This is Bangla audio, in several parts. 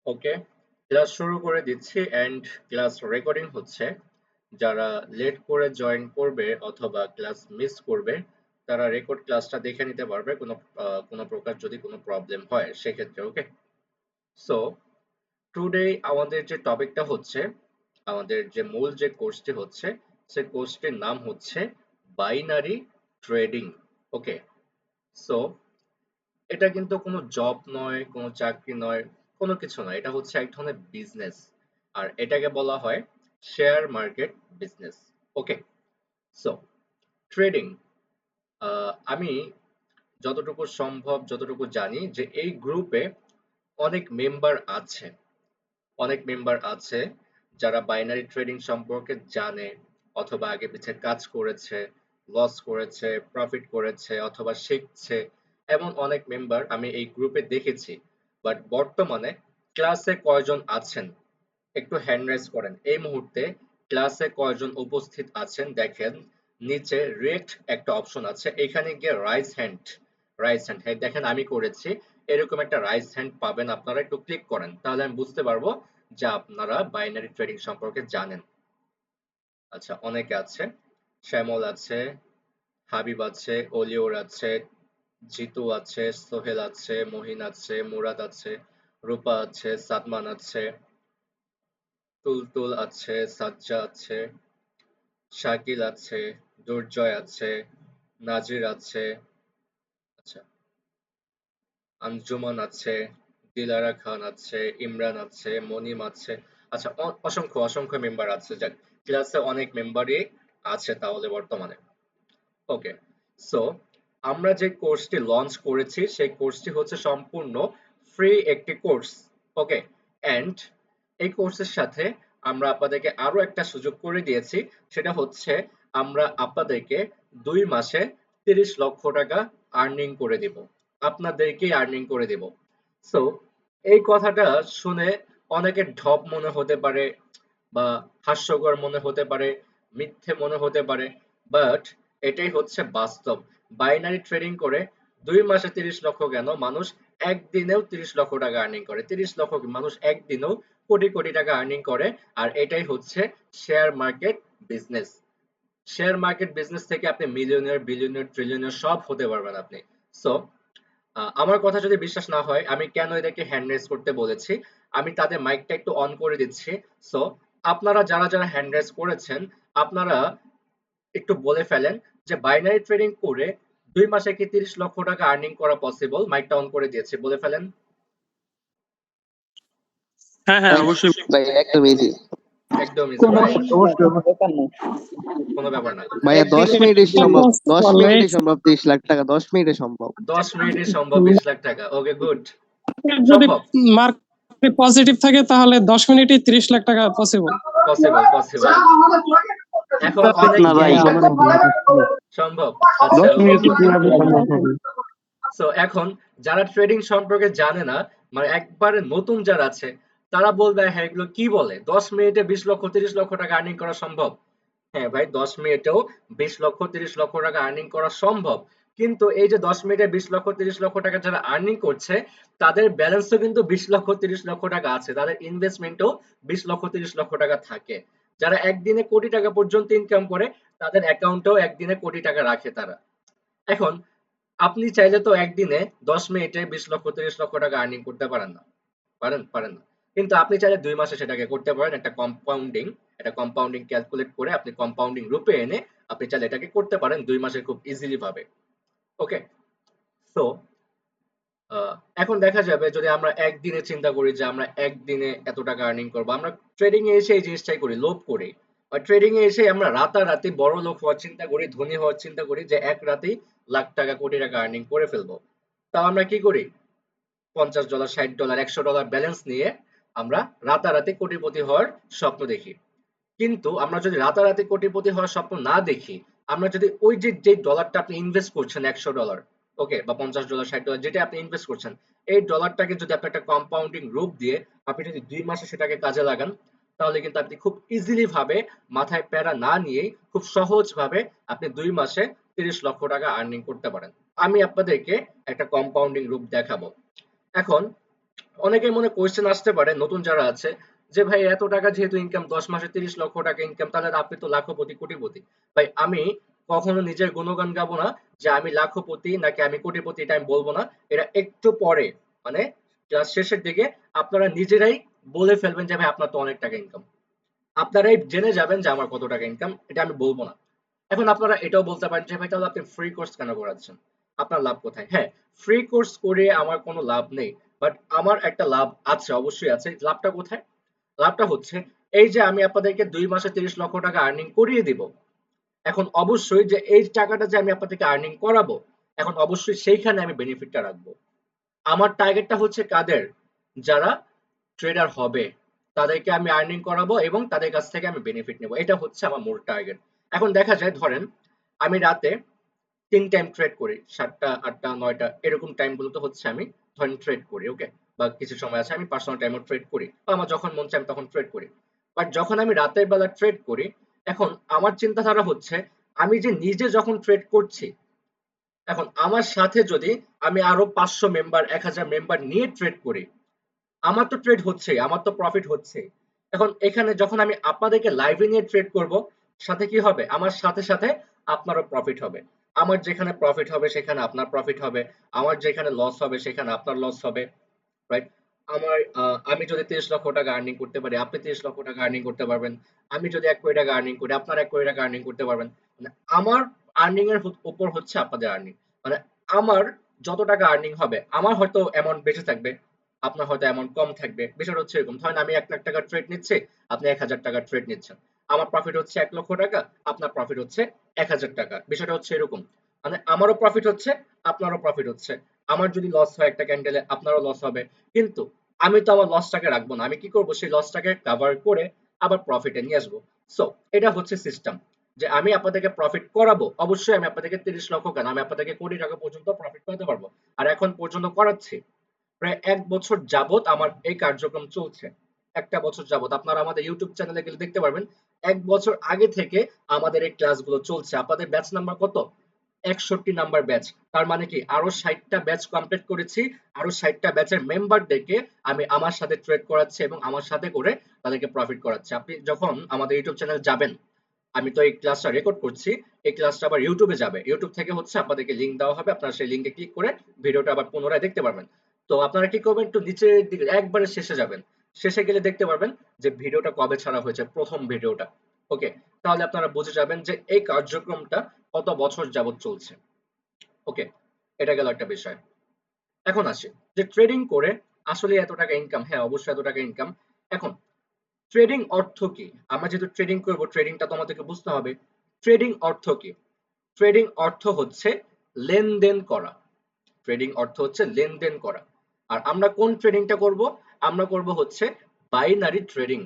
ওকে, ক্লাস শুরু করে দিচ্ছি এন্ড ক্লাস রেকর্ডিং হচ্ছে। যারা লেট করে জয়েন করবে অথবা ক্লাস মিস করবে তারা রেকর্ড ক্লাসটা দেখে নিতে পারবে কোনো প্রকার যদি কোনো প্রবলেম হয় সেক্ষেত্রে। ওকে, সো টুডে আমাদের যে টপিকটা হচ্ছে, আমাদের যে মূল যে কোর্সটি হচ্ছে, সে কোর্সটির নাম হচ্ছে বাইনারি ট্রেডিং। ওকে, সো এটা কিন্তু কোনো জব নয়, কোনো চাকরি নয়, কোনো কিছু নয়। এটা হচ্ছে এক ধরনের বিজনেস। আর এটাকে বলা হয় শেয়ার মার্কেট বিজনেস। ওকে, সো ট্রেডিং, আমি যতটুকু সম্ভব যতটুকু জানি যে এই গ্রুপে অনেক মেম্বার আছে, অনেক মেম্বার আছে যারা বাইনারি ট্রেডিং সম্পর্কে জানে অথবা আগে পিছে কাজ করেছে, লস করেছে, প্রফিট করেছে অথবা শিখছে। এমন অনেক মেম্বার আমি এই গ্রুপে দেখেছি। বাট বর্তমানে ক্লাসে কয়জন আছেন একটু হ্যান্ড রাইজ করেন এই মুহূর্তে। ক্লাসে কয়জন উপস্থিত আছেন দেখেন, নিচে রেড একটা অপশন আছে, এখানে গিয়ে রাইজ হ্যান্ড দেখেন আমি করেছি, এরকম একটা রাইজ হ্যান্ড পাবেন, আপনারা একটু ক্লিক করেন তাহলে আমি বুঝতে পারবো যে আপনারা বাইনারি ট্রেডিং সম্পর্কে জানেন। আচ্ছা, অনেকে আছে, শ্যামল আছে, হাবিব আছে, অলিওর আছে, জিতু আছে, সোহেল আছে, মহিন আছে, মুরাদ আছে, রূপা আছে, সাদমান আছে, তুলতুল আছে, সাজ্জা আছে, শাকিল আছে, দুর্জয় আছে, নাজির আছে, আচ্ছা, আঞ্জুমান আছে, দিলারা খান আছে, ইমরান আছে, মনিম আছে। আচ্ছা, অসংখ্য অসংখ্য মেম্বার আছে। যাক, ক্লাসে অনেক মেম্বারই আছে তাহলে বর্তমানে। ওকে, সো আমরা যে কোর্সটি লঞ্চ করেছি সেই কোর্সটি হচ্ছে সম্পূর্ণ ফ্রি একটি কোর্স। ওকে, এন্ড এই কোর্সের সাথে আমরা আপনাদেরকে আরো একটা সুযোগ করে দিয়েছি, সেটা হচ্ছে আমরা আপনাদেরকে 2 মাসে 30 লক্ষ টাকা আর্নিং করে দিব, আপনাদেরকেই আর্নিং করে দিব। সো এই কথাটা শুনে অনেকের ঢপ মনে হতে পারে বা হাস্যকর মনে হতে পারে, মিথ্যে মনে হতে পারে, বাট এটাই হচ্ছে বাস্তব। বাইনারি ট্রেডিং করে 2 মাসে 30 লক্ষ কেন, মানুষ একদিনেও 30 লক্ষ টাকা আর্নিং করে, 30 লক্ষ মানুষ একদিনেও কোটি কোটি টাকা আর্নিং করে। আর এটাই হচ্ছে share market business. Share market business থেকে আপনি মিলিয়নিয়ার, বিলিয়নিয়ার, ট্রিলিয়নিয়ার সব হতে পারবেন আপনি। সো আমার কথা যদি বিশ্বাস না হয়, আমি কেন এদেরকে হ্যান্ড রেজ করতে বলেছি, আমি তাদের মাইকটা একটু অন করে দিচ্ছি। সো আপনারা যারা যারা হ্যান্ড রেজ করেছেন, আপনারা একটু বলে ফেলেন যে বাইনারি ট্রেডিং করে 2 মাসে কি 30 লক্ষ টাকা আর্নিং করা পসিবল? মাইকটা অন করে দিয়েছি, বলে ফেলেন। হ্যাঁ হ্যাঁ অবশ্যই ভাই একদম ইজি। একদম ইজি ভাই, কোনো ব্যাপার না। ভাইয়া 10 একদিনে মিনিটে সম্ভব, 10 বলে মিনিটে সম্ভব 30 লাখ টাকা, 10 মিনিটে সম্ভব। 10 মিনিটে সম্ভব 20 লাখ টাকা। ওকে, গুড, যদি সম্ভব, মার্কেট পজিটিভ থাকে তাহলে 10 মিনিটে 30 লাখ টাকা পসিবল। Possible, possible. এখন অনেক না ভাই, সম্ভব। 10 আচ্ছা, ওকে, মিনিটে গুড। কিভাবে সম্ভব হবে? সো এখন যারা ট্রেডিং সম্পর্কে জানে না, মানে একবারে নতুন যারা আছে, তারা বলবে হ্যাঁ এগুলো কি বলে, 10 মিনিটে 20 লক্ষ 30 লক্ষ টাকা আর্নিং করা সম্ভব? হ্যাঁ ভাই, 10 মিনিটেও 20 লক্ষ 30 লক্ষ টাকা আর্নিং করা সম্ভব। কিন্তু এই যে 10 মিনিটে 20 লক্ষ 30 লক্ষ টাকা যারা আর্নিং করছে, তাদের ব্যালেন্সও কিন্তু 20 লক্ষ 30 লক্ষ টাকা আছে, তাদের ইনভেস্টমেন্টও 20 লক্ষ 30 লক্ষ টাকা থাকে। যারা একদিনে কোটি টাকা পর্যন্ত ইনকাম করে, তাদের অ্যাকাউন্টেও একদিনে কোটি টাকা রাখে তারা। এখন আপনি চাইলে তো একদিনে 10 মিনিটে 20 লক্ষ 30 লক্ষ টাকা আর্নিং করতে পারেন না, পারেন না। কিন্তু আপনি চাইলে 2 মাসে সেটাকে করতে পারেন, একটা কম্পাউন্ডিং ক্যালকুলেট করে আপনি কম্পাউন্ডিং রূপে এনে আপনি চাইলে এটাকে করতে পারেন 2 মাসে খুব ইজিলি ভাবে। ওকে, সো এখন দেখা যাবে যদি আমরা একদিনে চিন্তা করি যে আমরা একদিনে এত টাকা আর্নিং করবো, আমরা ট্রেডিং এ এসে এই জিনিসটাই করি, লোভ করি। আর ট্রেডিং এ এসে আমরা রাতারাতি বড় লোক হওয়ার চিন্তা করি, ধনী হওয়ার চিন্তা করি, যে এক রাতেই লাখ টাকা কোটি টাকা আর্নিং করে ফেলবো। তাও আমরা কি করি, $50 $60 $100 ব্যালেন্স নিয়ে আমরা রাতারাতি কোটিপতি হওয়ার স্বপ্ন দেখি। কিন্তু আমরা যদি রাতারাতি কোটিপতি হওয়ার স্বপ্ন না দেখি, আমরা যদি ওই যে যে ডলারটা আপনি ইনভেস্ট করছেন $100, ওকে, বা $50 $60 যেটা আপনি ইনভেস্ট করছেন, এই ডলারটাকে যদি আপনি একটা কম্পাউন্ডিং রূপ দিয়ে আপনি যদি 2 মাসে সেটাকে কাজে লাগান, তাহলে কিন্তু আপনি খুব ইজিলি ভাবে, মাথায় প্যারা না নিয়েই খুব সহজ ভাবে আপনি 2 মাসে 30 লক্ষ টাকা আর্নিং করতে পারেন। আমি আপনাদেরকে একটা কম্পাউন্ডিং রূপ দেখাবো। এখন অনেকের মনে কোয়েশ্চেন আসতে পারে নতুন যারা আছে যে ভাই এত টাকা যেহেতু ইনকাম 10 মাসে 30 লক্ষ টাকা ইনকাম, তাহলে আপনি তো লাখপতি কোটিপতি। ভাই আমি কখনো নিজের গুণগান গাবো না যে আমি লাখপতি নাকি আমি কোটিপতি, এটা আমি বলবো না। এটা একটু পরে, মানে ক্লাস শেষের দিকে আপনারা নিজেরাই বলে ফেলবেন যে ভাই আপনার তো অনেক টাকা ইনকাম, আপনারাই জেনে যাবেন যে আমার কত টাকা ইনকাম, এটা আমি বলবো না। এখন আপনারা এটাও বলতে পারেন যে ভাই তাহলে আপনি ফ্রি কোর্স কেন করাচ্ছেন, আপনার লাভ কোথায়? হ্যাঁ, ফ্রি কোর্স করে আমার কোনো লাভ নেই, বাট আমার একটা লাভ আছে, অবশ্যই আছে। লাভটা কোথায়? লাভটা হচ্ছে এই যে আমি আপনাদেরকে 2 মাসে 30 লক্ষ টাকা আর্নিং করিয়ে দিব। এখন অবশ্যই যে এই টাকাটা যে আমি আপনাদেরকে আর্নিং করাবো, এখন অবশ্যই সেইখানে আমি বেনিফিটটা রাখবো। আমার টার্গেটটা হচ্ছে কাদের? যারা ট্রেডার হবে তাদেরকে আমি আর্নিং করাবো এবং তাদের কাছ থেকে আমি বেনিফিট নেবো, এটা হচ্ছে আমার মূল টার্গেট। এখন দেখা যায় ধরেন আমি রাতে 3 টাইম ট্রেড করি, 7টা 8টা 9টা এরকম টাইম গুলোতে হচ্ছে আমি ধরেন ট্রেড করি, ওকে। বা কিছু সময় আছে আমি পার্সোনাল টাইমও ট্রেড করি, বা আমার যখন মন চায় আমি তখন ট্রেড করি। বাট যখন আমি রাতের বেলা ট্রেড করি, এখন আমার চিন্তাধারা হচ্ছে আমি যে নিজে যখন ট্রেড করছি, এখন আমার সাথে যদি আমি আরো 500 মেম্বার 1000 মেম্বার নিয়ে ট্রেড করি, আমার তো ট্রেড হচ্ছে, আমার তো প্রফিট হচ্ছে। এখন এখানে যখন আমি আপনাদেরকে লাইভে নিয়ে ট্রেড করব, সাথে কি হবে? আমার সাথে সাথে আপনারও প্রফিট হবে। আমার যেখানে প্রফিট হবে সেখানে আপনার প্রফিট হবে, আমার যেখানে লস হবে সেখানে আপনার লস হবে, রাইট? আমি যদি 30 লক্ষ টাকা আর্নিং করতে পারি, আপনি 30 লক্ষ টাকা আর্নিং করতে পারবেন। আমি যদি 1 কোটি টাকা আর্নিং করি, আপনার 1 কোটি টাকা আর্নিং করতে পারবেন। মানে আমার আর্নিং এর উপর হচ্ছে আপনাদের আর্নিং। মানে আমার যত টাকা আর্নিং হবে, আমার হয়তো অ্যামাউন্ট বেশি থাকবে, আপনার হয়তো অ্যামাউন্ট কম থাকবে। বিষয়টা হচ্ছে এরকম। ধরেন আমি 1 লাখ টাকা ট্রেড নিচ্ছি, আপনি 1000 টাকা ট্রেড নিচ্ছেন। আমার প্রফিট হচ্ছে 1 লক্ষ টাকা, আপনার প্রফিট হচ্ছে 1000 টাকা। বিষয়টা হচ্ছে এরকম। মানে আমারও প্রফিট হচ্ছে, আপনারও প্রফিট হচ্ছে। আমার যদি লস হয় একটা ক্যান্ডেলে, আপনারও লস হবে। কিন্তু আমি তো আমার লসটাকে রাখবো না। আমি কি করব? সেই লসটাকে কভার করে আবার প্রফিটে নিয়ে আসবো। সো এটা হচ্ছে সিস্টেম যে আমি আপনাদেরকে প্রফিট করাবো। অবশ্যই আমি আপনাদেরকে 30 লক্ষ কেন, আমি আপনাদেরকে কোটি টাকা পর্যন্ত প্রফিট করাতে পারবো। আর এখন পর্যন্ত করাচ্ছি। প্রায় 1 বছর যাবত আমার এই কার্যক্রম চলছে। 1টা বছর যাবত আপনারা আমাদের ইউটিউব চ্যানেলে গেলে দেখতে পারবেন 1 বছর আগে থেকে আমাদের এই ক্লাসগুলো চলছে। আপনাদের ব্যাচ নাম্বার কত? 61 নাম্বার ব্যাচ। তার মানে কি আরো 60টা ব্যাচ কমপ্লিট করেছি। আরো 60টা ব্যাচের মেম্বারদেরকে আমি আমার সাথে ট্রেড করাচ্ছি এবং আমার সাথে করে তাদেরকে প্রফিট করাচ্ছি। আপনি যখন আমাদের ইউটিউব চ্যানেলে যাবেন, আমি তো এই ক্লাসটা রেকর্ড করছি, এই ক্লাসটা আবার ইউটিউবে যাবে। ইউটিউব থেকে হচ্ছে আপনাদেরকে লিংক দেওয়া হবে, আপনারা সেই লিংকে ক্লিক করে ভিডিওটা আবার পুনরায় দেখতে পারবেন। তো আপনারা কি করবেন? একটু নিচের দিকে একবারে শেষে যাবেন। শেষে গেলে দেখতে পারবেন যে ভিডিওটা কবে ছাড়া হয়েছে, প্রথম ভিডিওটা। ওকে, তাহলে আপনারা বুঝে যাবেন যে এই কার্যক্রমটা কত বছর যাবত চলছে। ওকে, এটা গেল একটা বিষয়। এখন আসি যে ট্রেডিং করে আসলে এত টাকা ইনকাম, হ্যাঁ অবশ্যই এত টাকা ইনকাম। এখন ট্রেডিং অর্থ কি? আমরা যেহেতু ট্রেডিং করব, ট্রেডিংটা তো আমাদেরকে বুঝতে হবে। ট্রেডিং অর্থ কি? ট্রেডিং অর্থ হচ্ছে লেনদেন করা। ট্রেডিং অর্থ হচ্ছে লেনদেন করা। আর আমরা কোন ট্রেডিংটা করব? আমরা করব হচ্ছে বাইনারি ট্রেডিং।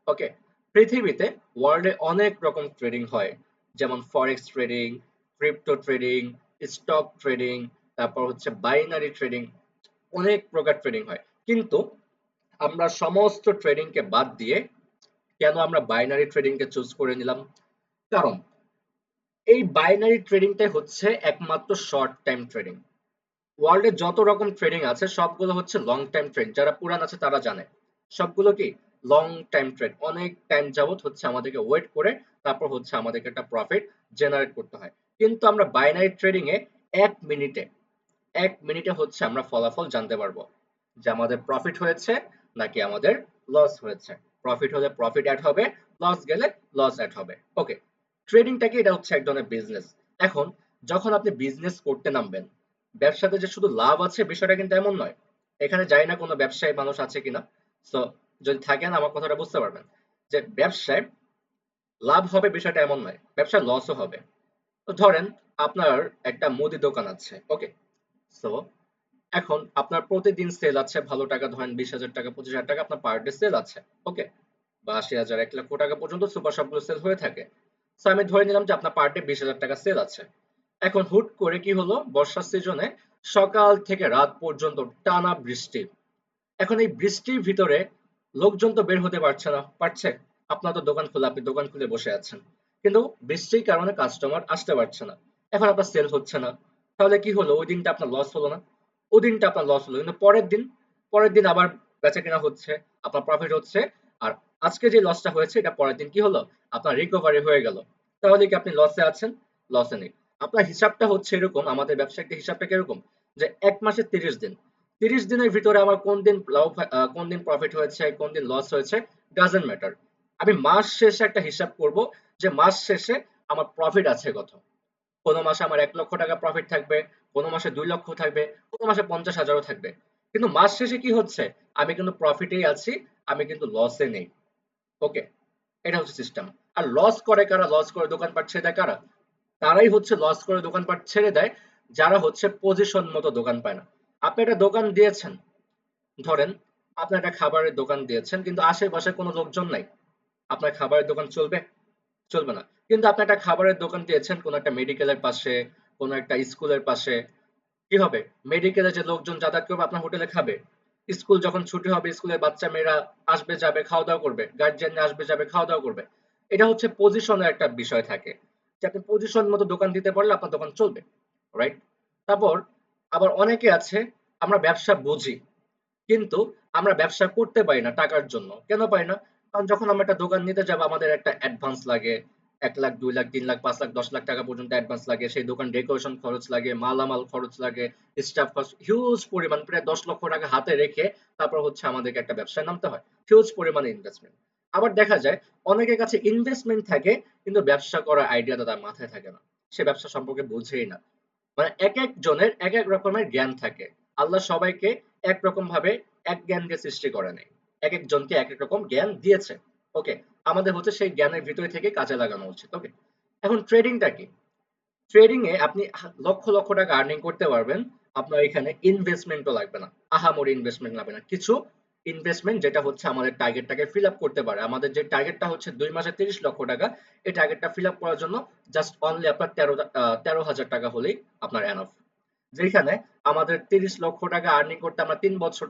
ওকে, পৃথিবীতে ওয়ার্ল্ডে অনেক রকম ট্রেডিং হয়, যেমন forex trading, crypto trading, stock trading, তারপর হচ্ছে বাইনারি ট্রেডিং, অনেক প্রকার ট্রেডিং হয়। কিন্তু আমরা সমস্ত ট্রেডিং কে বাদ দিয়ে কেন আমরা বাইনারি ট্রেডিং কে চুজ করে নিলাম? কারণ এই বাইনারি ট্রেডিংটাই হচ্ছে একমাত্র শর্ট টাইম ট্রেডিং। ওয়ার্ল্ডে যত রকম ট্রেডিং আছে সবগুলো হচ্ছে লং টাইম ট্রেড। যারা পুরান আছে তারা জানে সবগুলো কি লং টাইম ট্রেড। অনেক টাইম যাবত হচ্ছে আমাদেরকে ওয়েট করে তারপর হচ্ছে আমাদেরকে একটা প্রফিট জেনারেট করতে হয়। কিন্তু আমরা বাইনারি ট্রেডিং এ 1 মিনিটে 1 মিনিটে হচ্ছে আমরা ফলাফল জানতে পারবো যে আমাদের প্রফিট হয়েছে নাকি আমাদের লস হয়েছে। প্রফিট হলে প্রফিট অ্যাড হবে, লস গেলে লস অ্যাড হবে। ওকে, ট্রেডিংটা কি? এটা হচ্ছে এক ধরনের বিজনেস। এখন যখন আপনি বিজনেস করতে নামবেন, ব্যবসাতে যে শুধু লাভ আছে বিষয়টা কিন্তু এমন নয়। এখানে জানি না কোনো ব্যবসায়ী মানুষ আছে কিনা, সো যদি থাকেন আমার কথাটা বুঝতে পারবেন যে ব্যবসায় লাভ হবে বিষয়টা এমন নয়, ব্যবসায় লসও হবে। তো ধরেন আপনার একটা মুদি দোকান আছে, ওকে। সো এখন আপনার প্রতিদিন সেল আছে ভালো টাকা, ধরেন 20,000 টাকা 25,000 টাকা আপনার পার ডে সেল আছে, ওকে। বা 80,000 1 লক্ষ টাকা পর্যন্ত সুপার সবগুলো সেল হয়ে থাকে। সো আমি ধরে নিলাম যে আপনার পার ডে 20,000 টাকা সেল আছে। এখন হুট করে কি হলো, বর্ষার সিজনে সকাল থেকে রাত পর্যন্ত টানা বৃষ্টি। এখন এই বৃষ্টির ভিতরে লোকজন তো বের হতে পারছে না, পারছে? আপনার তো দোকান খোলা, আপনি দোকান খুলে বসে আছেন, কিন্তু বৃষ্টির কারণে কাস্টমার আসতে পারছে না। এখন আপনার সেল হচ্ছে না। তাহলে কি হলো? ওই দিনটা আপনার লস হলো না? ওই দিনটা আপনার লস হলো, কিন্তু পরের দিন আবার বেচা কেনা হচ্ছে, আপনার প্রফিট হচ্ছে, আর আজকে যে লসটা হয়েছে এটা পরের দিন কি হলো, আপনার রিকভারি হয়ে গেল। তাহলে কি আপনি লসে আছেন? লসে নেই। আপনার হিসাবটা হচ্ছে এরকম, আমাদের ব্যবসায়িক হিসাবটা কিরকম, যে এক মাসে 30 দিন, 30 দিনের ভিতরে আমার কোন দিন লাভ কোন দিন প্রফিট হয়েছে, কোন দিন লস হয়েছে, ডাজন্ট ম্যাটার। আমি মাস শেষে একটা হিসাব করব যে মাস শেষে আমার প্রফিট আছে কত। কোনো মাসে আমার 1 লক্ষ টাকা প্রফিট থাকবে, কোনো মাসে 2 লক্ষ থাকবে, কোনো মাসে 50,000ও থাকবে। কিন্তু মাস শেষে কি হচ্ছে, আমি কিন্তু প্রফিটেই আছি, আমি কিন্তু লসে নেই। ওকে, এটা হচ্ছে সিস্টেম। আর লস করে কারা, লস করে দোকানপাট ছেড়ে দেয় কারা, তারাই হচ্ছে লস করে দোকানপাট ছেড়ে দেয় যারা হচ্ছে পজিশন মতো দোকান পায় না। আপনি একটা দোকান দিয়েছেন, ধরেন আপনি একটা খাবারের দোকান দিয়েছেন কিন্তু আশেপাশে কোনো লোকজন নাই, আপনার খাবারের দোকান চলবে? চলবে না। কিন্তু আপনি একটা খাবারের দোকান দিয়েছেন কোনো একটা মেডিকেলের পাশে, কোনো একটা স্কুলের পাশে, কি হবে, মেডিকেলে যে লোকজন যাতায়াত করবে আপনার হোটেলে খাবে, স্কুল যখন ছুটি হবে স্কুলের বাচ্চা মেয়েরা আসবে যাবে খাওয়া দাওয়া করবে, গার্জিয়ান আসবে যাবে খাওয়া দাওয়া করবে। এটা হচ্ছে পজিশনের একটা বিষয় থাকে, যে আপনি পজিশন মতো দোকান দিতে পারলে আপনার দোকান চলবে, রাইট? তারপর আবার অনেকে আছে, আমরা ব্যবসা বুঝি কিন্তু আমরা ব্যবসা করতে পারি না টাকার জন্য। কেন পারি না? কারণ যখন আমরা একটা দোকান নিতে যাবো আমাদের একটা অ্যাডভান্স লাগে। ১ লাখ, ২ লাখ, ৩ লাখ, ৫ লাখ, ১০ লাখ টাকা পর্যন্ত অ্যাডভান্স লাগে। সেই দোকান ডেকোরেশন খরচ লাগে, মালামাল খরচ লাগে, স্টাফ কস্ট হিউজ পরিমাণ, প্রায় ১০ লক্ষ টাকা হাতে রেখে তারপর হচ্ছে আমাদেরকে একটা ব্যবসায় নামতে হয়। হিউজ পরিমাণে ইনভেস্টমেন্ট। আবার দেখা যায় অনেকের কাছে ইনভেস্টমেন্ট থাকে কিন্তু ব্যবসা করার আইডিয়াটা তার মাথায় থাকে না। সে ব্যবসা সম্পর্কে বোঝেই না। মানে একেক জনের একেক রকমের জ্ঞান থাকে। আল্লাহ সবাইকে একরকম ভাবে এক জ্ঞান দিয়ে সৃষ্টি করে নাই। একেক জনকে একেক রকম জ্ঞান দিয়েছে। ওকে, আমাদের হচ্ছে সেই জ্ঞানের ভিতরে থেকে কাজে লাগানো উচিত। ওকে, এখন ট্রেডিংটা কি? ট্রেডিং এ আপনি লক্ষ লক্ষ টাকা আর্নিং করতে পারবেন, আপনার এখানে ইনভেস্টমেন্টও লাগবে না, আহামরি ইনভেস্টমেন্ট লাগবে না। কিছু ইনভেস্টমেন্ট যেটা হচ্ছে আমাদের টার্গেটটাকে ফিল আপ করতে পারে। আমাদের যে টার্গেটটা হচ্ছে 2 মাসে 30 লক্ষ টাকা, এই টার্গেটটা ফিল আপ করার জন্য জাস্ট অনলি আপনার 13,000 টাকা হলেই আপনার এনাফ। যেখানে আমাদের 30 লক্ষ টাকা আর্নিং করতে আমরা 3 বছর,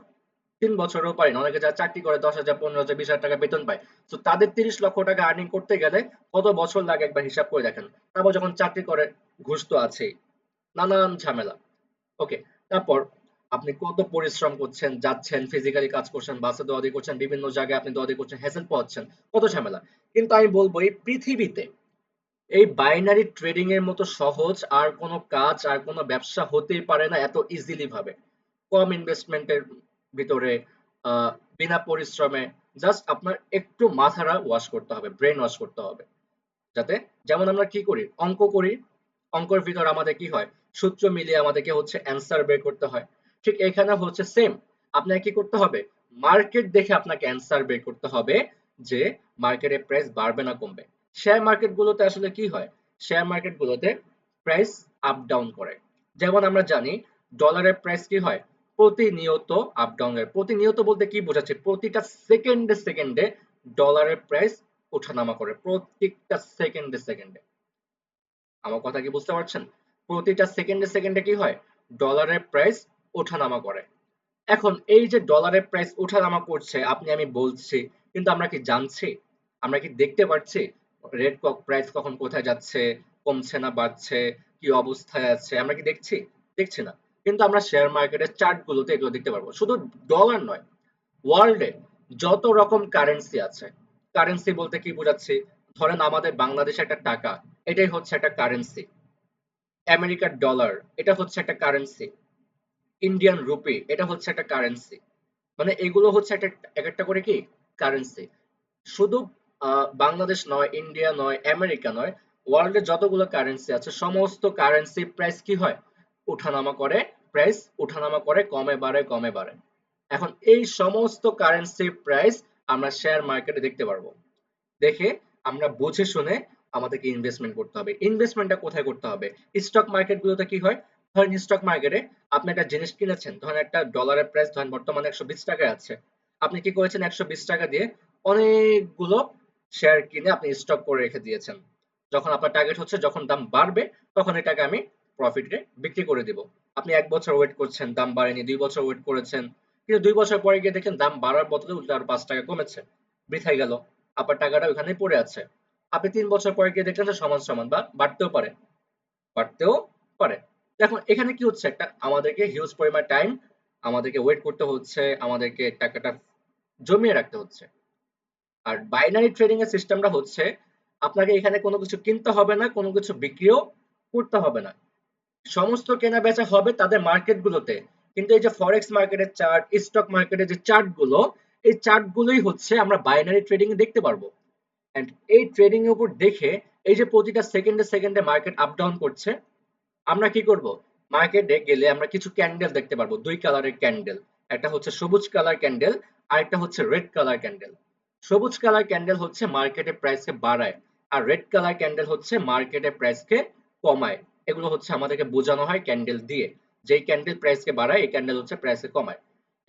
3 বছরও পারি না। অনেকে যারা চাকরি করে 10,000, 15,000, 20,000 টাকা বেতন পায়, তো তাদের 30 লক্ষ টাকা আর্নিং করতে গেলে কত বছর লাগে একবার হিসাব করে দেখেন। তারপর যখন চাকরি করে ঘুষ তো আছেই, নানান ঝামেলা। ওকে, তারপর আপনি কত পরিশ্রম করছেন, যাচ্ছেন, ফিজিক্যালি কাজ করছেন, বাসে দৌড়াদৌড়ি করছেন, বিভিন্ন জায়গায় আপনি দৌড়াদৌড়ি করছেন, হ্যাসেল পাচ্ছেন, কত ঝামেলা। কিন্তু আমি বলবো এই পৃথিবীতে এই বাইনারি ট্রেডিং এর মতো সহজ আর কোনো কাজ আর কোনো ব্যবসা হতেই পারে না এত ইজিলি ভাবে। কম ইনভেস্টমেন্টের ভিতরে, আহ, বিনা পরিশ্রমে, জাস্ট আপনার একটু মাথাটা ওয়াশ করতে হবে, ব্রেন ওয়াশ করতে হবে। যাতে, যেমন আমরা কি করি, অঙ্ক করি, অঙ্কের ভিতর আমাদের কি হয়, সূত্র মিলিয়ে আমাদেরকে হচ্ছে অ্যান্সার বের করতে হয়। ঠিক এখানে হচ্ছে সেম, আপনাকে কি করতে হবে, মার্কেট দেখে আপনাকে অ্যান্সার বের করতে হবে যে মার্কেটের প্রাইস বাড়বে না কমবে। শেয়ার মার্কেট গুলোতে আসলে কি হয়, শেয়ার মার্কেট গুলোতে প্রাইস আপ ডাউন করে। যেমন আমরা জানি ডলারের প্রাইস কি হয়, প্রতিনিয়ত আপ ডাউন এর, প্রতিনিয়ত বলতে কি বোঝাচ্ছে, প্রতিটা সেকেন্ডে সেকেন্ডে ডলারের প্রাইস ওঠানামা করে, প্রত্যেকটা সেকেন্ডে সেকেন্ডে। আমার কথা কি বুঝতে পারছেন? প্রতিটা সেকেন্ডে সেকেন্ডে কি হয়, ডলারের প্রাইস ওঠানামা করে। এখন এই যে ডলারের প্রাইস ওঠানামা করছে আপনি আমি বলছি, কিন্তু আমরা কি জানছি, আমরা কি দেখতে পাচ্ছি রেট প্রাইস কখন কোথায় যাচ্ছে, কমছে না বাড়ছে, কি অবস্থায় আছে, আমরা কি দেখছি? দেখছি না। কিন্তু আমরা শেয়ার মার্কেটের চার্ট গুলোতে এগুলো দেখতে পারবো। শুধু ডলার নয়, ওয়ার্ল্ডে যত রকম কারেন্সি আছে, কারেন্সি বলতে কি বোঝাচ্ছি, ধরেন আমাদের বাংলাদেশে একটা টাকা, এটাই হচ্ছে একটা কারেন্সি। আমেরিকার ডলার, এটা হচ্ছে একটা কারেন্সি। ইন্ডিয়ান রুপি, এটা হচ্ছে একটা কারেন্সি। মানে এগুলো হচ্ছে একটা এক একটা করে কি কারেন্সি। শুধু বাংলাদেশ নয়, ইন্ডিয়া নয়, আমেরিকা নয়, ওয়ার্ল্ডে যতগুলো কারেন্সি আছে সমস্ত কারেন্সি প্রাইস কি হয়, উঠানামা করে, প্রাইস উঠানামা করে, কমে বাড়ে কমে বাড়ে। এখন এই সমস্ত কারেন্সি প্রাইস আমরা শেয়ার মার্কেটে দেখতে পারবো। দেখে আমরা বুঝে শুনে আমাদেরকে ইনভেস্টমেন্ট করতে হবে। ইনভেস্টমেন্টটা কোথায় করতে হবে, স্টক মার্কেট গুলোতে কি হয়, ধরেন স্টক মার্কেটে আপনি একটা জিনিস কিনেছেন, ধরেন একটা ডলারের প্রাইস ধরেন বর্তমানে 120 টাকায় আছে, আপনি কি করেছেন 120 টাকা দিয়ে অনেকগুলো শেয়ার কিনে আপনি স্টক করে রেখে দিয়েছেন। যখন আপনার টার্গেট হচ্ছে যখন দাম বাড়বে তখন এটাকে আমি প্রফিটে বিক্রি করে দিব। আপনি 1 বছর ওয়েট করছেন, দাম বাড়েনি, 2 বছর ওয়েট করেছেন, কিন্তু 2 বছর পরে গিয়ে দেখেন দাম বাড়ার বদলে উল্টো আরো 5 টাকা কমেছে, বৃথাই গেল, আপনার টাকাটা ওখানেই পড়ে আছে। আপনি 3 বছর পরে গিয়ে দেখলেন যে সমান সমান বা বাড়তেও পারে, বাড়তেও পারে। দেখুন এখানে কি হচ্ছে, একটা আমাদেরকে হিউজ পরিমাণ টাইম আমাদেরকে ওয়েট করতে হচ্ছে, আমাদেরকে টাকাটা জমিয়ে রাখতে হচ্ছে। আর বাইনারি ট্রেডিং এর সিস্টেমটা হচ্ছে আপনাকে এখানে কোনো কিছু কিনতে হবে না, কোনো কিছু বিক্রিও করতে হবে না। সমস্ত কেনা বেচা হবে তাদের মার্কেট গুলোতে। কিন্তু এই যে ফরেক্স মার্কেটের চার্ট, স্টক মার্কেটের যে চার্ট গুলো, এই চার্ট গুলোই হচ্ছে আমরা বাইনারি ট্রেডিং এ দেখতে পারবো। এন্ড এই ট্রেডিং এর উপর দেখে এই যে প্রতিটা সেকেন্ডে সেকেন্ডে মার্কেট আপ ডাউন করছে, আমরা কি করব? মার্কেটে গেলে আমরা কিছু ক্যান্ডেল দেখতে পারবো, দুই কালারের ক্যান্ডেল। একটা হচ্ছে সবুজ কালার ক্যান্ডেল, আর একটা হচ্ছে রেড কালার ক্যান্ডেল। সবুজ কালার ক্যান্ডেল হচ্ছে মার্কেটে প্রাইসকে বাড়ায়, আর রেড কালার ক্যান্ডেল হচ্ছে মার্কেটে প্রাইসকে কমায়। এগুলো হচ্ছে আমাদেরকে বোঝানো হয় ক্যান্ডেল দিয়ে। যেই ক্যান্ডেল প্রাইসকে বাড়ায়, এই ক্যান্ডেল হচ্ছে প্রাইসকে কমায়।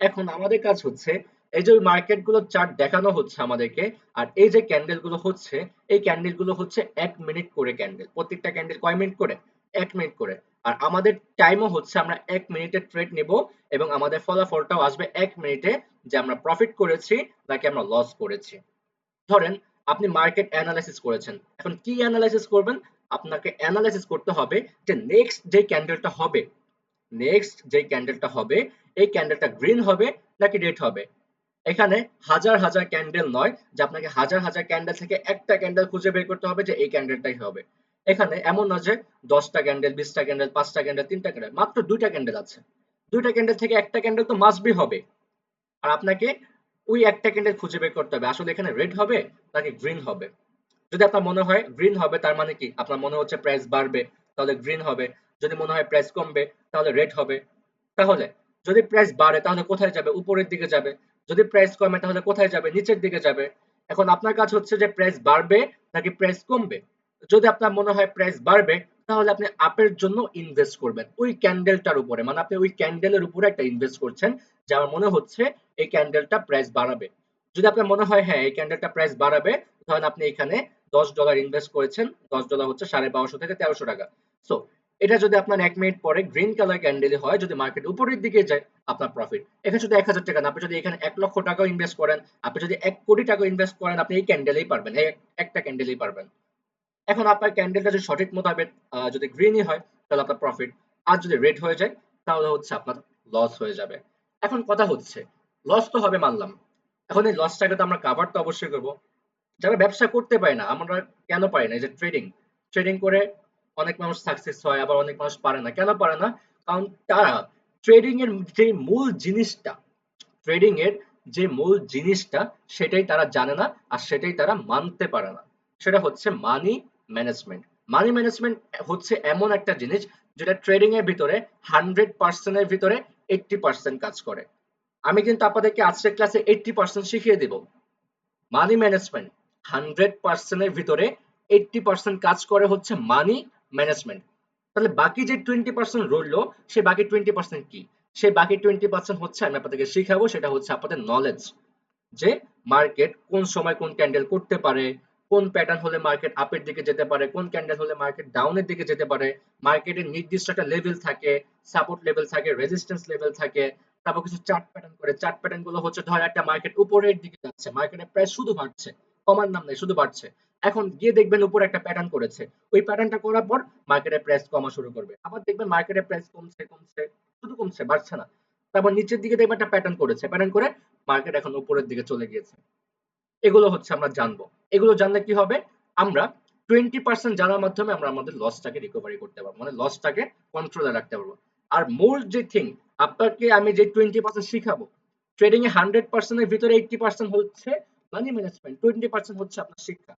এখন আমাদের কাজ হচ্ছে এই যে মার্কেট গুলো চার্ট দেখানো হচ্ছে আমাদেরকে, আর এই যে ক্যান্ডেল গুলো হচ্ছে, এই ক্যান্ডেল গুলো হচ্ছে 1 মিনিট করে ক্যান্ডেল। প্রত্যেকটা ক্যান্ডেল কয় মিনিট করে? 1 মিনিট করে। আর আমাদের টাইমও হচ্ছে আমরা 1 মিনিটের ট্রেড নিব, এবং আমাদের ফলাফলটাও আসবে 1 মিনিটে, যে আমরা প্রফিট করেছি নাকি আমরা লস করেছি। ধরেন আপনি মার্কেট অ্যানালাইসিস করেছেন, এখন কি অ্যানালাইসিস করবেন? আপনাকে অ্যানালাইসিস করতে হবে যে নেক্সট যে ক্যান্ডেলটা হবে, এই ক্যান্ডেলটা গ্রিন হবে নাকি রেড হবে। এখানে হাজার হাজার ক্যান্ডেল নয় যে আপনাকে হাজার হাজার ক্যান্ডেল থেকে একটা ক্যান্ডেল খুঁজে বের করতে হবে যে এই ক্যান্ডেলটাই হবে। এখানে এমন না যে 10টা ক্যান্ডেল, 20টা ক্যান্ডেল, 5টা ক্যান্ডেল, 3টা ক্যান্ডেল, মাত্র 2টা ক্যান্ডেল আছে। 2টা ক্যান্ডেল থেকে একটা ক্যান্ডেল তো মাস্ট বি হবে। আর আপনাকে ওই একটা ক্যান্ডেল খুঁজে বের করতে হবে আসলে এখানে রেড হবে নাকি গ্রিন হবে। যদি আপনার মনে হয় গ্রিন হবে, তার মানে কি আপনার মনে হচ্ছে প্রাইস বাড়বে, তাহলে গ্রিন হবে। যদি মনে হয় প্রাইস কমবে, তাহলে রেড হবে। তাহলে যদি প্রাইস বাড়ে তাহলে কোথায় যাবে? উপরের দিকে যাবে। যদি প্রাইস কমে তাহলে কোথায় যাবে? নিচের দিকে যাবে। এখন আপনার কাজ হচ্ছে যে প্রাইস বাড়বে নাকি প্রাইস কমবে। যদি আপনার মনে হয় প্রাইস বাড়বে, তাহলে আপনি আপের জন্য ইনভেস্ট করবেন ওই ক্যান্ডেলটার উপরে, মানে আপনি ওই ক্যান্ডেলের উপরে একটা ইনভেস্ট করছেন যে আমার মনে হচ্ছে এই ক্যান্ডেলটা প্রাইস বাড়াবে। যদি আপনার মনে হয় হ্যাঁ এই ক্যান্ডেলটা প্রাইস বাড়াবে, ধরেন আপনি এখানে $10 ইনভেস্ট করেছেন, $10 হচ্ছে 1250 থেকে 1300 টাকা। সো এটা যদি আপনার 1 মিনিট পরে গ্রিন কালার ক্যান্ডেল হয়, যদি মার্কেট উপরের দিকে যায়, আপনার প্রফিট। এখানে শুধু 1000 টাকা না, আপনি যদি এখানে 1 লক্ষ টাকাও ইনভেস্ট করেন, আপনি যদি 1 কোটি টাকা ইনভেস্ট করেন, আপনি এই ক্যান্ডেলেই পারবেন, এই একটা ক্যান্ডেলেই পারবেন। এখন আপনার ক্যান্ডেলটা যদি সঠিক মোতাবেক যদি গ্রিনই হয়, তাহলে আপনার প্রফিট। আর যদি রেড হয়ে যায়, তাহলে হচ্ছে আপনার লস হয়ে যাবে। এখন কথা হচ্ছে লস তো হবে মানলাম, এখন এই লসটাকে তো আমরা কাভার তো অবশ্যই করবো। যারা ব্যবসা করতে পারে না, আমরা কেন পারি না? এই যে ট্রেডিং, ট্রেডিং করে অনেক মানুষ সাকসেস হয়, আবার অনেক মানুষ পারে না। কেন পারে না? কারণ তারা ট্রেডিং এর যে মূল জিনিসটা, ট্রেডিং এর যে মূল জিনিসটা সেটাই তারা জানে না, আর সেটাই তারা মানতে পারে না। সেটা হচ্ছে মানি ম্যানেজমেন্ট। মানি ম্যানেজমেন্ট হচ্ছে এমন একটা জিনিস যেটা ট্রেডিং এর ভিতরে 100% এর ভিতরে 80% কাজ করে। আমি কিন্তু আপনাদেরকে আজকের ক্লাসে 80% শিখিয়ে দিব। মানি ম্যানেজমেন্ট 100% এর ভিতরে 80% কাজ করে হচ্ছে মানি ম্যানেজমেন্ট। তাহলে বাকি যে 20% রইলো, সে বাকি 20% কি? সেই বাকি 20% হচ্ছে আমি আপনাদেরকে শিখাবো, সেটা হচ্ছে আপনাদের নলেজ। যে মার্কেট কোন সময় কোন ক্যান্ডেল করতে পারে, কোন প্যাটার্ন হলে মার্কেট আপের দিকে যেতে পারে, কোন ক্যান্ডেল হলে মার্কেট ডাউনের দিকে যেতে পারে। মার্কেটের নির্দিষ্ট একটা লেভেল থাকে, সাপোর্ট লেভেল থাকে, রেজিস্ট্যান্স লেভেল থাকে। তারপর কিছু চার্ট প্যাটার্ন করে, চার্ট প্যাটার্ন গুলো হচ্ছে ধর একটা মার্কেট উপরের দিকে যাচ্ছে, মার্কেটের প্রাইস শুধু বাড়ছে, কমার নাম নেই, শুধু বাড়ছে। এখন গিয়ে দেখবেন উপরে একটা প্যাটার্ন করেছে, ওই প্যাটার্নটা করার পর মার্কেটের প্রাইস কমা শুরু করবে, আবার দেখবেন মার্কেটের প্রাইস কমছে কমছে, শুধু কমছে, বাড়ছে না। তারপর নিচের দিকে দেখবেন একটা প্যাটার্ন করেছে, প্যাটার্ন করে মার্কেট এখন উপরের দিকে চলে গিয়েছে। এগুলো হচ্ছে আমরা জানবো। এগুলো জানলে কি হবে? আমরা 20% জানার মাধ্যমে আমরা আমাদের লসটাকে রিকভারি করতে পারবো, মানে লসটাকে কন্ট্রোলে রাখতে পারবো। আর মূল যে থিং, আপনাকে আমি যে 20% শিখাবো, ট্রেডিং এ 100% এর ভিতরে 80% হচ্ছে মানি ম্যানেজমেন্ট, 20% হচ্ছে আপনার শিক্ষা।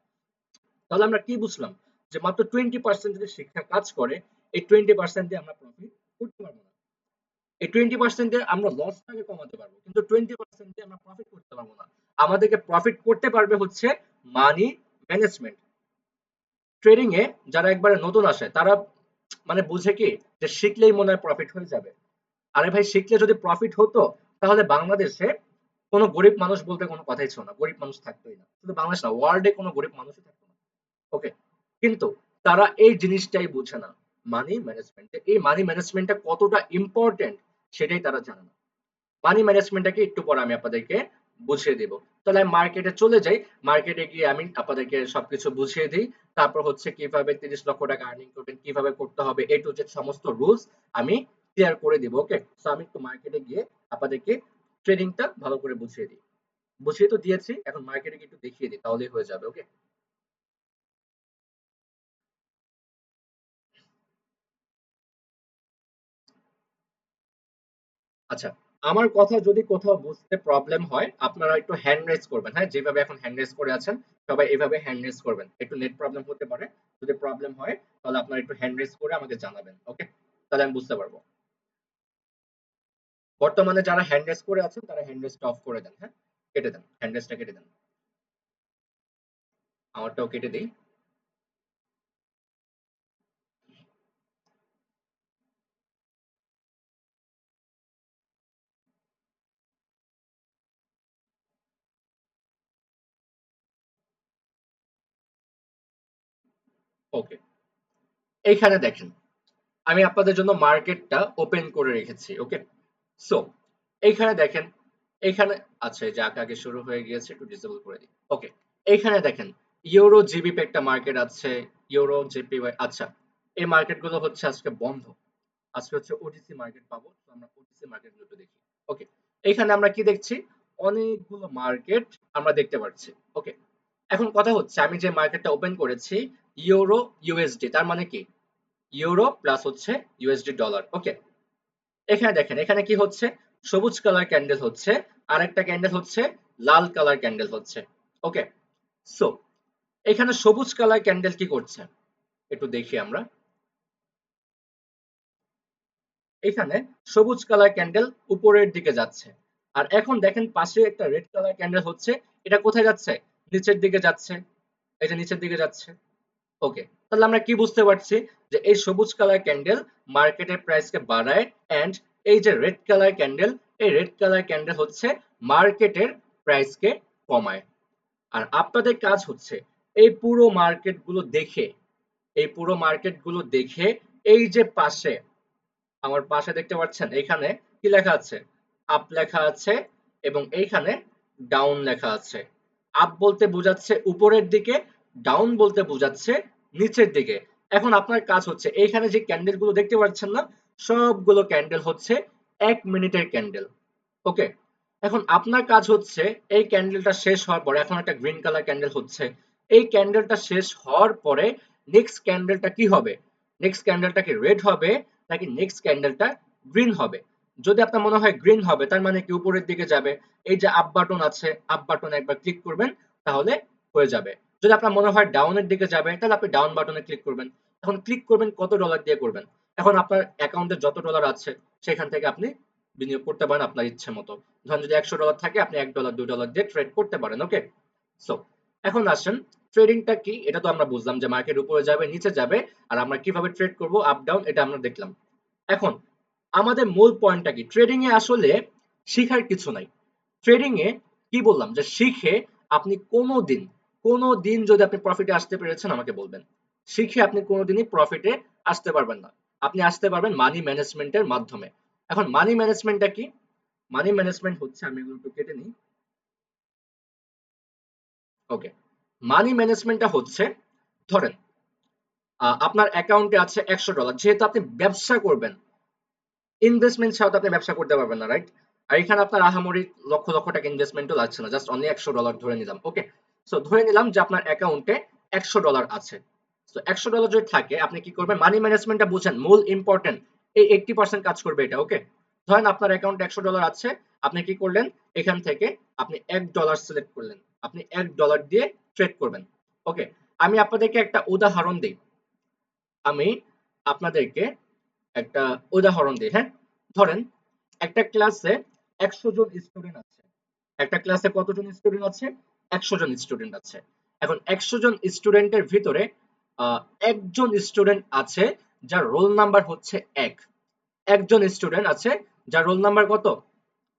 তাহলে আমরা কি বুঝলাম? যে মাত্র 20% যদি শিক্ষা কাজ করে, এই 20% দিয়ে আমরা প্রফিট করতে পারবো না। এই 20% দিয়ে আমরা লসটাকে কমাতে পারবো, কিন্তু 20% দিয়ে আমরা প্রফিট করতে পারবো না। আমাদেরকে প্রফিট করতে পারবে হচ্ছে মানি ম্যানেজমেন্ট। ট্রেডিং এ যারা একবারে নতুন আসে, তারা মানে বুঝে কি যে শিখলেই মনে হয় প্রফিট হয়ে যাবে। আরে ভাই, শিখলে যদি প্রফিট হতো, তাহলে বাংলাদেশে কোনো গরিব মানুষ বলতে কোনো কথাই ছিল না, গরিব মানুষ থাকতোই না। শুধু বাংলাদেশ না, ওয়ার্ল্ডে কোনো গরিব মানুষই থাকতো না। ওকে, কিন্তু তারা এই জিনিসটাই বুঝে না, মানি ম্যানেজমেন্ট। এই মানি ম্যানেজমেন্টটা কতটা ইম্পর্টেন্ট সেটাই তারা জানে না। মানি ম্যানেজমেন্টটাকে একটু পরে আমি আপনাদেরকে বুঝিয়ে দিব। তাহলে আমি মার্কেটে চলে যাই, মার্কেটে গিয়ে আমি আপনাদেরকে সবকিছু বুঝিয়ে দিই। তারপর হচ্ছে কিভাবে 30 লক্ষ টাকা আর্নিং করবেন, কিভাবে করতে হবে, এ টু জেড সমস্ত রুলস আমি ক্লিয়ার করে দিব। ওকে, সো আমি একটু মার্কেটে গিয়ে আপনাদেরকে ট্রেডিংটা ভালো করে বুঝিয়ে দিই। বুঝিয়ে তো দিয়েছি, এখন মার্কেটে গিয়ে একটু দেখিয়ে দিই, তাহলেই হয়ে যাবে। ওকে, আচ্ছা, আমার কথা যদি কোথাও বুঝতে প্রবলেম হয় আপনারা একটু হ্যান্ড রেজ করবেন। হ্যাঁ, যেভাবে এখন হ্যান্ড রেজ করে আছেন সবাই এভাবে হ্যান্ড রেজ করবেন। একটু নেট প্রবলেম হতে পারে, যদি প্রবলেম হয় তাহলে আপনারা একটু হ্যান্ড রেজ করে আমাকে জানাবেন। ওকে, তাহলে আমি বুঝতে পারবো। বর্তমানে যারা হ্যান্ড রেজ করে আছেন তারা হ্যান্ড রেজটা অফ করে দেন। হ্যাঁ, কেটে দেন, হ্যান্ড রেজটা কেটে দেন। আমারটাও কেটে দিই। ওকে, এইখানে দেখেন আমি আপনাদের জন্য মার্কেটটা ওপেন করে রেখেছি। ওকে, সো এইখানে দেখেন, এইখানে আচ্ছা এই যে আগে শুরু হয়ে গিয়েছে, একটু ডিসেবল করে দিই। ওকে, এইখানে দেখেন ইউরো জিবিপি একটা মার্কেট আছে, ইউরো জেপিওয়াই। আচ্ছা, এই মার্কেট গুলো হচ্ছে আজকে বন্ধ। আজকে হচ্ছে ওটিসি মার্কেট পাবো, তো আমরা ওটিসি মার্কেট গুলো দেখি। ওকে, এইখানে আমরা কি দেখছি, অনেকগুলো মার্কেট আমরা দেখতে পাচ্ছি। ওকে, এখন কথা হচ্ছে আমি যে মার্কেটটা ওপেন করেছি ইউরো ইউএসডি, তার মানে কি ইউরো প্লাস হচ্ছে ইউএসডি ডলার। ওকে, এখানে দেখেন এখানে কি হচ্ছে, সবুজ কালার ক্যান্ডেল হচ্ছে, আরেকটা ক্যান্ডেল হচ্ছে লাল কালার ক্যান্ডেল হচ্ছে। ওকে, সো এখানে সবুজ কালার ক্যান্ডেল কি করছে একটু দেখি আমরা। এখানে সবুজ কালার ক্যান্ডেল উপরের দিকে যাচ্ছে, আর এখন দেখেন পাশে একটা রেড কালার ক্যান্ডেল হচ্ছে, এটা কোথায় যাচ্ছে, নিচের দিকে যাচ্ছে। এই যে নিচের দিকে যাচ্ছে। ওকে, তাহলে আমরা কি বুঝতে পারছি যে এই সবুজ কালার ক্যান্ডেল মার্কেটের প্রাইসকে বাড়ায়, এন্ড এই যে রেড কালার ক্যান্ডেল, এই রেড কালার ক্যান্ডেল হচ্ছে মার্কেটের প্রাইসকে কমায়। আর আপনাদের কাজ হচ্ছে এই পুরো মার্কেট গুলো দেখে, এই পুরো মার্কেট গুলো দেখে এই যে পাশে আমার পাশে দেখতে পাচ্ছেন এখানে কি লেখা আছে, আপ লেখা আছে, এবং এইখানে ডাউন লেখা আছে। আপ বলতে বোঝাচ্ছে উপরের দিকে, ডাউন বলতে বোঝাচ্ছে নিচের দিকে। এখন আপনার কাজ হচ্ছে এইখানে যে ক্যান্ডেল গুলো দেখতে পাচ্ছেন না, সবগুলো ক্যান্ডেল হচ্ছে 1 মিনিটের ক্যান্ডেল। ওকে, এখন আপনার কাজ হচ্ছে এই ক্যান্ডেলটা শেষ হওয়ার পরে, এখন একটা গ্রিন কালার ক্যান্ডেল হচ্ছে, এই ক্যান্ডেলটা শেষ হওয়ার পরে নেক্সট ক্যান্ডেলটা কি হবে, নেক্সট ক্যান্ডেলটা কি রেড হবে নাকি নেক্সট ক্যান্ডেলটা গ্রিন হবে। যদি আপনার মনে হয় গ্রিন হবে তার মানে কি উপরের দিকে যাবে, এই যে আপ বাটন আছে, আপ বাটনে একবার ক্লিক করবেন তাহলে হয়ে যাবে। যদি আপনার মনে হয় ডাউনের দিকে যাবে তাহলে আপনি ডাউন বাটনে ক্লিক করবেন। এখন ক্লিক করবেন কত ডলার দিয়ে করবেন, এখন আপনার অ্যাকাউন্টে যত ডলার আছে সেখান থেকে আপনি বিনিয়োগ করতে পারেন আপনার ইচ্ছে মতো। ধরেন যদি $100 থাকে আপনি $1 $2 দিয়ে ট্রেড করতে পারেন। ওকে, সো এখন আসেন ট্রেডিংটা কি, এটা তো আমরা বুঝলাম যে মার্কেট উপরে যাবে নিচে যাবে, আর আমরা কিভাবে ট্রেড করব আপ ডাউন, এটা আমরা দেখলাম। এখন আমাদের মূল পয়েন্টটা কি, ট্রেডিং এ আসলে শিখার কিছু নাই। ট্রেডিং এ কি বললাম যে শিখে আপনি কোনোদিন যদি আপনি প্রফিটে আসতে পেরেছেন আমাকে বলবেন। শিখে আপনি কোনোদিনই প্রফিটে আসতে পারবেন না। আপনি আসতে পারবেন মানি ম্যানেজমেন্টের মাধ্যমে। এখন মানি ম্যানেজমেন্টটা কি, মানি ম্যানেজমেন্ট হচ্ছে, আমি এগুলো একটু কেটে নিই। ওকে, মানি ম্যানেজমেন্টটা হচ্ছে, ধরেন আপনার অ্যাকাউন্টে আছে $100, যেহেতু আপনি ব্যবসা করবেন, ইনভেস্টমেন্ট ছাড়া তো আপনি ব্যবসা করতে পারবেন না, রাইট? আর এখানে আপনার আহামরি লক্ষ লক্ষ টাকা ইনভেস্টমেন্টও লাগছে না, জাস্ট অনলি $100 ধরে নিলাম। ওকে, সো ধরে নিলাম যে আপনার অ্যাকাউন্টে $100 আছে। তো $100 যদি থাকে আপনি কি করবেন, মানি ম্যানেজমেন্টটা বুঝেন, মূল ইম্পর্টেন্ট এই 80% কাজ করবে এটা। ওকে, ধরেন আপনার অ্যাকাউন্টে $100 আছে, আপনি কি করলেন, এখান থেকে আপনি $1 সিলেক্ট করলেন, আপনি $1 দিয়ে ট্রেড করবেন। ওকে, আমি আপনাদেরকে একটা উদাহরণ দিই, আমি আপনাদেরকে একটা উদাহরণ দিই। হ্যাঁ, ধরেন একটা ক্লাসে 100 জন স্টুডেন্ট আছে। একটা ক্লাসে কতজন স্টুডেন্ট আছে, 100 জন স্টুডেন্ট আছে। এখন 100 জন স্টুডেন্টের ভিতরে একজন স্টুডেন্ট আছে যার রোল নাম্বার হচ্ছে 1, একজন স্টুডেন্ট আছে যার রোল নাম্বার কত,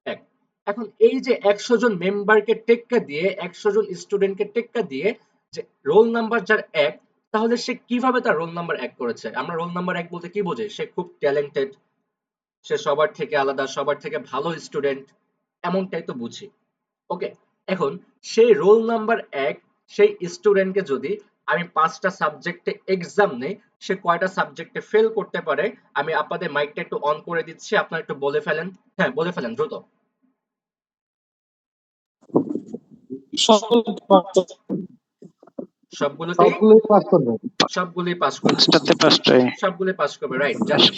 1। এখন এই যে 100 জন মেম্বারকে টেক্কা দিয়ে, 100 জন স্টুডেন্টকে টেক্কা দিয়ে যে রোল নাম্বার যার 1, তাহলে সে কিভাবে তার রোল নাম্বার 1 করেছে। আমরা রোল নাম্বার 1 বলতে কি বোঝাই, সে খুব ট্যালেন্টেড, সে সবার থেকে আলাদা, সবার থেকে ভালো স্টুডেন্ট, এমনটাই তো বুঝি। ওকে, এখন সেই রোল নাম্বার 1 সেই স্টুডেন্টকে যদি আমি 5টা সাবজেক্টে এক্সাম নেই, সে কয়টা সাবজেক্টে ফেল করতে পারে? আমি আপনাদের মাইকটা একটু অন করে দিচ্ছি, আপনারা একটু বলে ফেলেন। হ্যাঁ, বলে ফেলেন দ্রুত। সবগুলোতেই সবগুলোই পাস করবে, সবগুলোই পাস করবে, রাইট। জাস্ট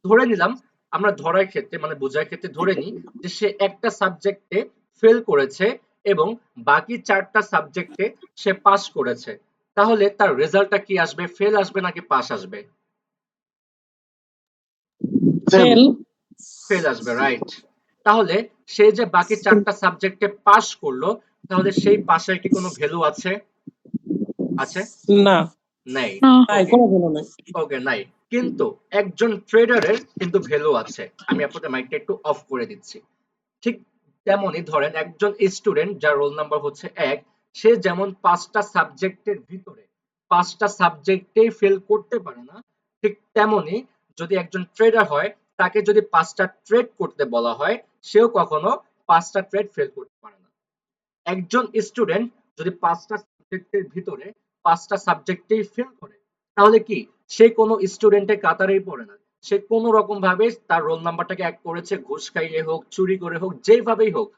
ধরে নিলাম, আমরা ধরার ক্ষেত্রে মানে বোঝার ক্ষেত্রে ধরে নিই যে সে একটা সাবজেক্টে ফেল করেছে এবং বাকি 4টা সাবজেক্টে সে পাস করেছে, তাহলে তার রেজাল্টটা কি আসবে? ফেল আসবে নাকি পাস আসবে? ফেল। ফেল আসবে, রাইট। তাহলে সে যে বাকি 4টা সাবজেক্টে পাস করলো, তাহলে সেই পাশের কি কোনো ভ্যালু আছে? আছে? না, নেই। নাই, ওকে, কোনো ভ্যালু নাই। ওকে, নাই। কিন্তু একজন ট্রেডারের কিন্তু ভ্যালু আছে। আমি আপনাদের মাইকটা একটু অফ করে দিচ্ছি। ঠিক তেমনই ধরেন একজন স্টুডেন্ট যার রোল নাম্বার হচ্ছে 1, সে যেমন 5টা সাবজেক্টের ভিতরে 5টা সাবজেক্টেই ফেল করতে পারে না, ঠিক তেমনি যদি একজন ট্রেডার হয়, তাকে যদি 5টা ট্রেড করতে বলা হয়, সেও কখনো 5টা ট্রেড ফেল করতে পারে না। একজন স্টুডেন্ট যদি 5টা সাবজেক্টের ভিতরে 5টা সাবজেক্টেই ফেল করে, তাহলে কি সে কোনো স্টুডেন্টের কাতারেই পড়ে না? সে কোনো রকম ভাবে তার রোল নাম্বারটাকে এক করেছে, ঘুষ খাইয়ে হোক, চুরি করে হোক, যেভাবেই হোক,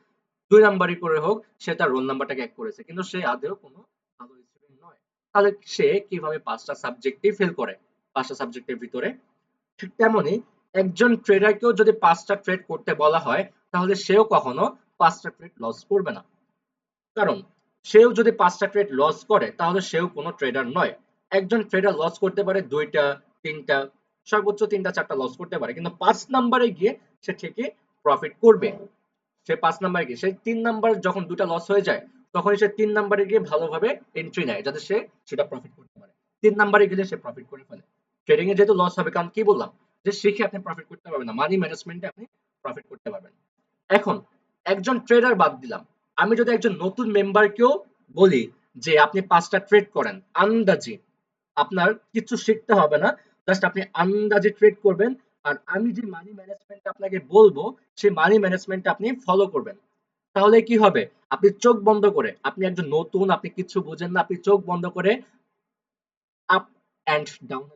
2 নাম্বারই করে হোক, সে তার রোল নাম্বারটাকে এক করেছে, কিন্তু সে আদৌ কোনো ভালো স্টুডেন্ট নয়। তাহলে সে কিভাবে 5টা সাবজেক্টেই ফেল করে 5টা সাবজেক্টের ভিতরে? ঠিক তেমনি একজন ট্রেডারকেও যদি 5টা ট্রেড করতে বলা হয়, তাহলে সেও কখনো 5টা ট্রেড লস করবে না। কারণ সেও যদি 5টা ট্রেড লস করে, তাহলে সেও কোনো ট্রেডার নয়। একজন ট্রেডার লস করতে পারে 2টা, 3টা, সর্বোচ্চ 3টা 4টা লস করতে পারে, কিন্তু 5 নাম্বারে গিয়ে সে ঠিকই প্রফিট করবে। সে 5 নাম্বারে গিয়ে, সে 3 নাম্বার যখন 2টা লস হয়ে যায়, তখনই সে 3 নাম্বারে গিয়ে ভালোভাবে এন্ট্রি নেয়, যাতে সে সেটা প্রফিট করতে পারে। 3 নাম্বারে গেলে সে প্রফিট করে ফেলে। ট্রেডিং এ যেহেতু লস হবে, কারণ কি বললাম যে শিখে আপনি প্রফিট করতে পারবেন না, মানি ম্যানেজমেন্টে আপনি প্রফিট করতে পারবেন। এখন একজন ট্রেডার বাদ দিলাম, আমি যদি একজন নতুন মেম্বারকেও বলি যে আপনি 5টা ট্রেড করেন আন্দাজি, আপনার কিছু শিখতে হবে না, জাস্ট আপনি আন্দাজে ট্রেড করবেন, আর আমি যে মানি ম্যানেজমেন্ট আপনাকে বলবো, সেই মানি ম্যানেজমেন্ট আপনি ফলো করবেন। তাহলে কি হবে? আপনি চোখ বন্ধ করে, আপনি একজন নতুন, আপনি কিছু বুঝেন না, আপনি চোখ বন্ধ করে আপ এন্ড ডাউন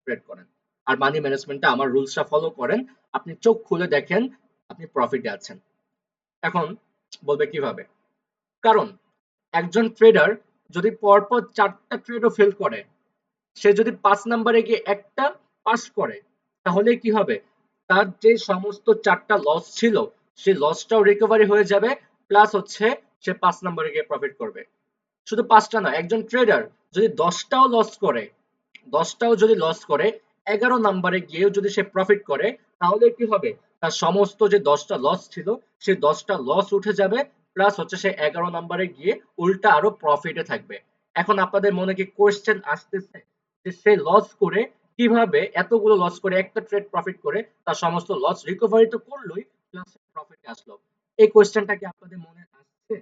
ট্রেড করেন, আর মানি ম্যানেজমেন্টে আমার রুলসটা ফলো করেন, আপনি চোখ খুলে দেখেন আপনি প্রফিটে আছেন। এখন বলবে কিভাবে? কারণ একজন ট্রেডার যদি পরপর 4টা ট্রেডও ফেল করে, সে যদি 5 নাম্বারে গিয়ে একটা পাস করে, তাহলে কি হবে? তার যে সমস্ত 4টা লস ছিল, সেই লসটাও রিকভারি হয়ে যাবে, প্লাস হচ্ছে সে 5 নাম্বারে গিয়ে প্রফিট করবে। শুধু 5টা না, একজন ট্রেডার যদি 10টাও লস করে, 10টাও যদি লস করে, 11 নাম্বারে গিয়েও যদি সে প্রফিট করে, তাহলে কি হবে? তার সমস্ত যে 10টা লস ছিল, সেই 10টা লস উঠে যাবে, প্লাস হচ্ছে সে 11 নাম্বারে গিয়ে উল্টা আরো প্রফিটে থাকবে। এখন আপনাদের মনে কি কোয়েশ্চেন আসতেছে যে সে লস করে কিভাবে, এতগুলো লস করে একটা ট্রেড প্রফিট করে তার সমস্ত লস রিকভারি তো করলোই, প্লাস প্রফিটে আসলো? এই কোয়েশ্চেনটা কি আপনাদের মনে আসছে?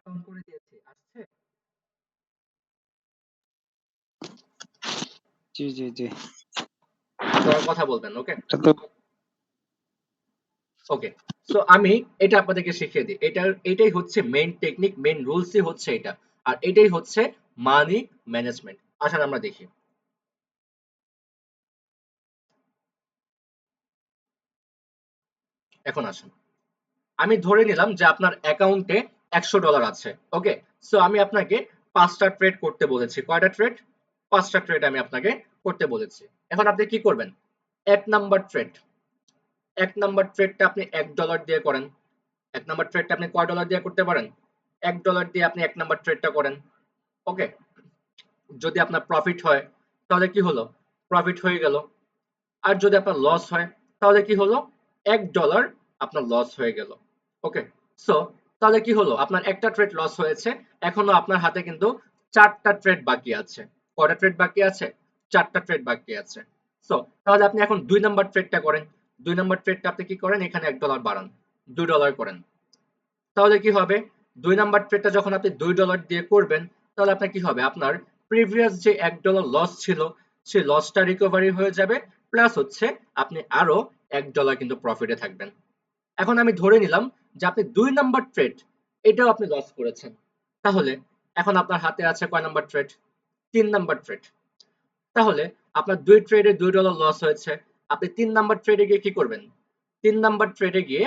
কাউন্ট করে দিয়েছি, আসছে? জি জি জি। আপনারা কথা বলবেন, ওকে? এটা তো ওকে, সো আমি এটা আপনাদেরকে শিখিয়ে দিই। এটাই হচ্ছে মেইন টেকনিক, মেইন রুলসই হচ্ছে এটা, আর এটাই হচ্ছে মানি ম্যানেজমেন্ট। আসেন আমরা দেখি। এখন আসেন, আমি ধরে নিলাম যে আপনার অ্যাকাউন্টে $100 আছে, ওকে? সো আমি আপনাকে 5টা ট্রেড করতে বলেছি। কয়টা ট্রেড? 5টা ট্রেড আমি আপনাকে করতে বলেছি। এখন আপনি কি করবেন? 1 নাম্বার ট্রেডটা আপনি $1 দিয়ে করেন। 1 নাম্বার ট্রেডটা আপনি কয় ডলার দিয়ে করতে পারেন? $1 দিয়ে আপনি 1 নাম্বার ট্রেডটা করেন, ওকে? যদি আপনার প্রফিট হয়, তাহলে কি হলো? প্রফিট হয়ে গেল। আর যদি আপনার লস হয়, তাহলে কি হলো? $1 আপনার লস হয়ে গেল, ওকে? সো তাহলে কি হলো? আপনার একটা ট্রেড লস হয়েছে, এখনো আপনার হাতে কিন্তু 4টা ট্রেড বাকি আছে। কয়টা ট্রেড বাকি আছে? 4টা ট্রেড বাকি আছে। সো তাহলে আপনি এখন 2 নাম্বার ট্রেডটা করেন। 2 নাম্বার ট্রেডটা আপনি কি করেন? এখানে $1 বাড়ান, $2 করেন। তাহলে কি হবে? 2 নাম্বার ট্রেডটা যখন আপনি $2 দিয়ে করবেন, তাহলে আপনার কি হবে? আপনার প্রিভিয়াস যে $1 লস ছিল, সেই লসটা রিকভারি হয়ে যাবে, প্লাস হচ্ছে আপনি আরো $1 কিন্তু প্রফিটে থাকবেন। এখন আমি ধরে নিলাম যে আপনি 2 নাম্বার ট্রেড এটাও আপনি লস করেছেন, তাহলে এখন আপনার হাতে আছে কয় নাম্বার ট্রেড? 3 number trade. তাহলে আপনার 2 ট্রেডে $2 লস হয়েছে। আপনি 3 নাম্বার ট্রেডে গিয়ে কি করবেন? 3 নাম্বার ট্রেডে গিয়ে